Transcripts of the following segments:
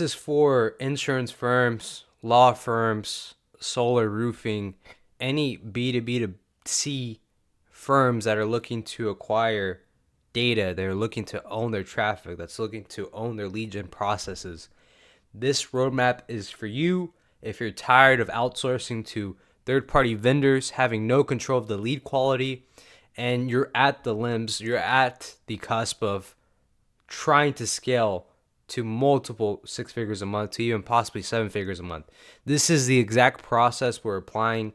this is for insurance firms, law firms, solar roofing, any B2B to C firms that are looking to acquire data, they're looking to own their traffic, that's looking to own their lead gen processes. This roadmap is for you if you're tired of outsourcing to third-party vendors, having no control of the lead quality, and you're at the limbs, you're at the cusp of trying to scale to multiple 6 figures a month to even possibly 7 figures a month. This is the exact process we're applying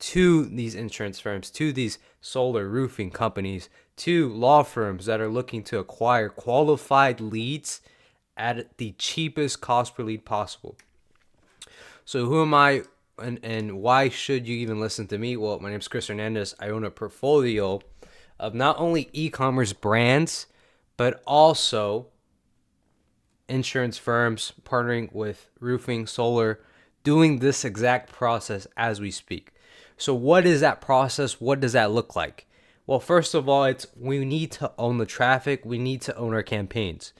to these insurance firms, to these solar roofing companies, to law firms that are looking to acquire qualified leads at the cheapest cost per lead possible. So who am I and why should you even listen to me? Well, my name is Chris Hernandez. I own a portfolio of not only e-commerce brands, but also insurance firms partnering with roofing, solar, doing this exact process as we speak. So what is that process? What does that look like? Well, first of all, we need to own the traffic. We need to own our campaigns.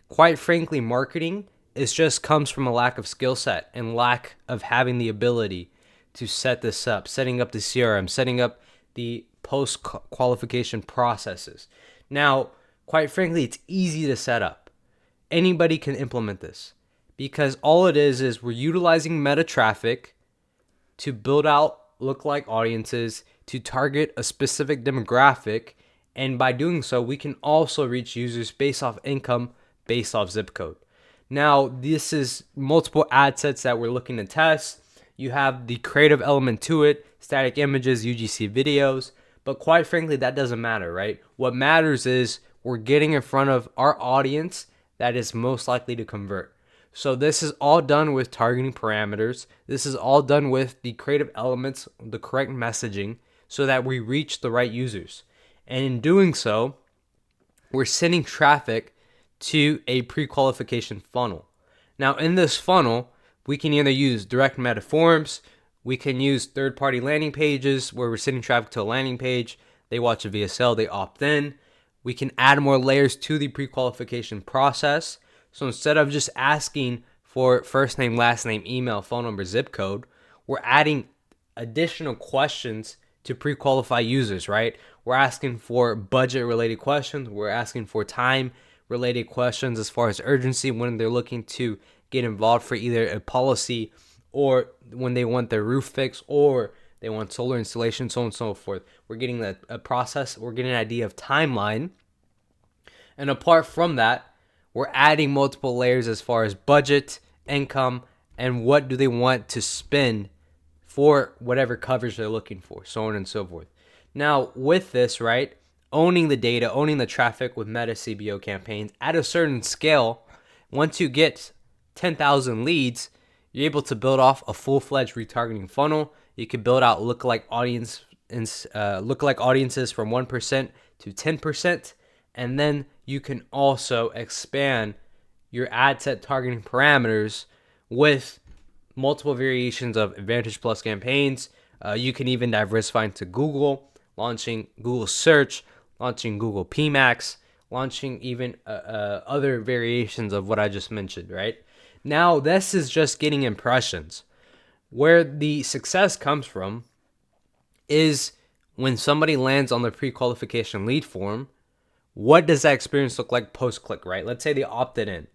Quite frankly, marketing just comes from a lack of skill set and lack of having the ability to set this up, setting up the CRM, setting up the post-qualification processes. Now, quite frankly, it's easy to set up. Anybody can implement this because all it is we're utilizing meta traffic to build out lookalike audiences, to target a specific demographic, and by doing so, we can also reach users based off income, based off zip code. Now, this is multiple ad sets that we're looking to test. You have the creative element to it, static images, UGC videos, but quite frankly, that doesn't matter, right? What matters is we're getting in front of our audience that is most likely to convert. So this is all done with targeting parameters. This is all done with the creative elements, the correct messaging, so that we reach the right users. And in doing so, we're sending traffic to a pre-qualification funnel. Now, in this funnel, we can either use direct meta forms, we can use third-party landing pages where we're sending traffic to a landing page, they watch a VSL, they opt in. We can add more layers to the pre-qualification process. So instead of just asking for first name, last name, email, phone number, zip code, we're adding additional questions to pre-qualify users, right? We're asking for budget-related questions. We're asking for time-related questions as far as urgency when they're looking to get involved for either a policy or when they want their roof fixed or they want solar installation, so on and so forth. We're getting a process. We're getting an idea of timeline. And apart from that, we're adding multiple layers as far as budget, income, and what do they want to spend for whatever coverage they're looking for, so on and so forth. Now, with this, right, owning the data, owning the traffic with Meta CBO campaigns at a certain scale, once you get 10,000 leads, you're able to build off a full-fledged retargeting funnel. You can build out lookalike audiences from 1% to 10%, and then you can also expand your ad set targeting parameters with multiple variations of Advantage Plus campaigns. You can even diversify into Google, launching Google Search, launching Google PMax, launching even other variations of what I just mentioned, right? Now, this is just getting impressions. Where the success comes from is when somebody lands on the pre-qualification lead form, what does that experience look like post-click, right? Let's say they opted in.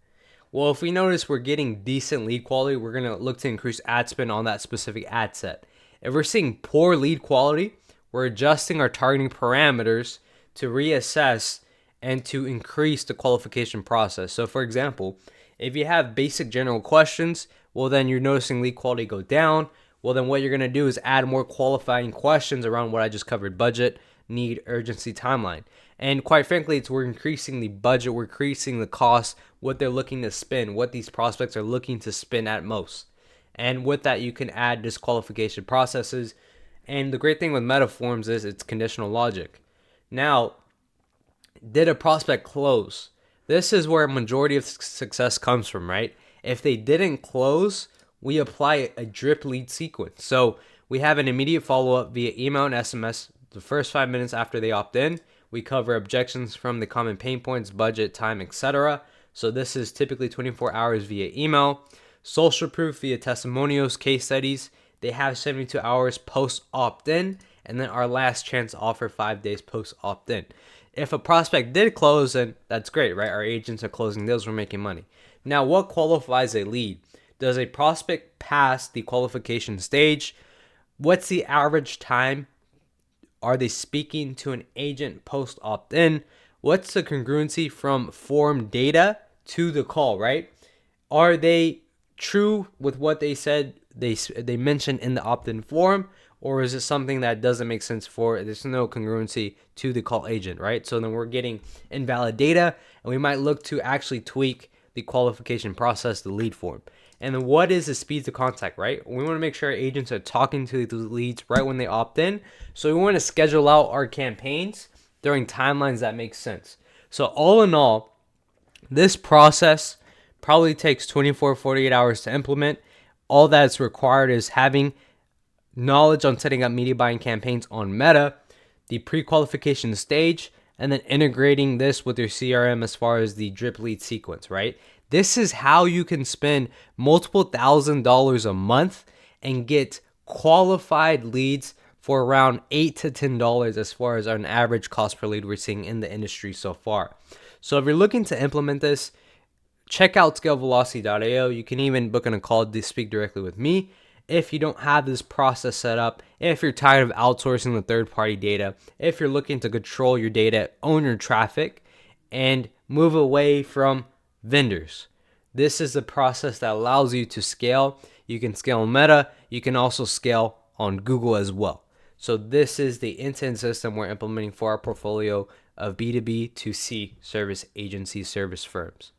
Well, if we notice we're getting decent lead quality, we're going to look to increase ad spend on that specific ad set. If we're seeing poor lead quality, we're adjusting our targeting parameters to reassess and to increase the qualification process. So for example, if you have basic general questions, well, then you're noticing lead quality go down. Well, then what you're going to do is add more qualifying questions around what I just covered: budget, need, urgency, timeline. And quite frankly, we're increasing the budget, we're increasing the cost, what they're looking to spend, what these prospects are looking to spend at most. And with that, you can add disqualification processes. And the great thing with metaforms is it's conditional logic. Now, did a prospect close? This is where a majority of success comes from, right? If they didn't close, we apply a drip lead sequence. So we have an immediate follow-up via email and SMS the first 5 minutes after they opt in. We cover objections from the common pain points, budget, time, etc. So this is typically 24 hours via email, social proof via testimonials, case studies. They have 72 hours post opt-in, and then our last chance offer 5 days post opt-in. If a prospect did close, then that's great, right? Our agents are closing deals, we're making money. Now, what qualifies a lead? Does a prospect pass the qualification stage? What's the average time? Are they speaking to an agent post opt-in? What's the congruency from form data to the call, right? Are they true with what they said they mentioned in the opt-in form, or is it something that doesn't make sense for there's no congruency to the call agent, right? So then we're getting invalid data, and we might look to actually tweak the qualification process, the lead form. And then what is the speed to contact, right? We want to make sure our agents are talking to the leads right when they opt in. So we want to schedule out our campaigns during timelines that make sense. So all in all, this process probably takes 24, 48 hours to implement. All that's required is having knowledge on setting up media buying campaigns on Meta, the pre-qualification stage, and then integrating this with your CRM as far as the drip lead sequence, right? This is how you can spend multiple $1,000s a month and get qualified leads for around $8 to $10 as far as an average cost per lead we're seeing in the industry so far. So if you're looking to implement this, check out scalevelocity.io. You can even book in a call to speak directly with me. If you don't have this process set up, if you're tired of outsourcing the third-party data, if you're looking to control your data, own your traffic, and move away from vendors, this is the process that allows you to scale. You can scale on Meta. You can also scale on Google as well. So this is the end-to-end system we're implementing for our portfolio of B2B to C service agency service firms.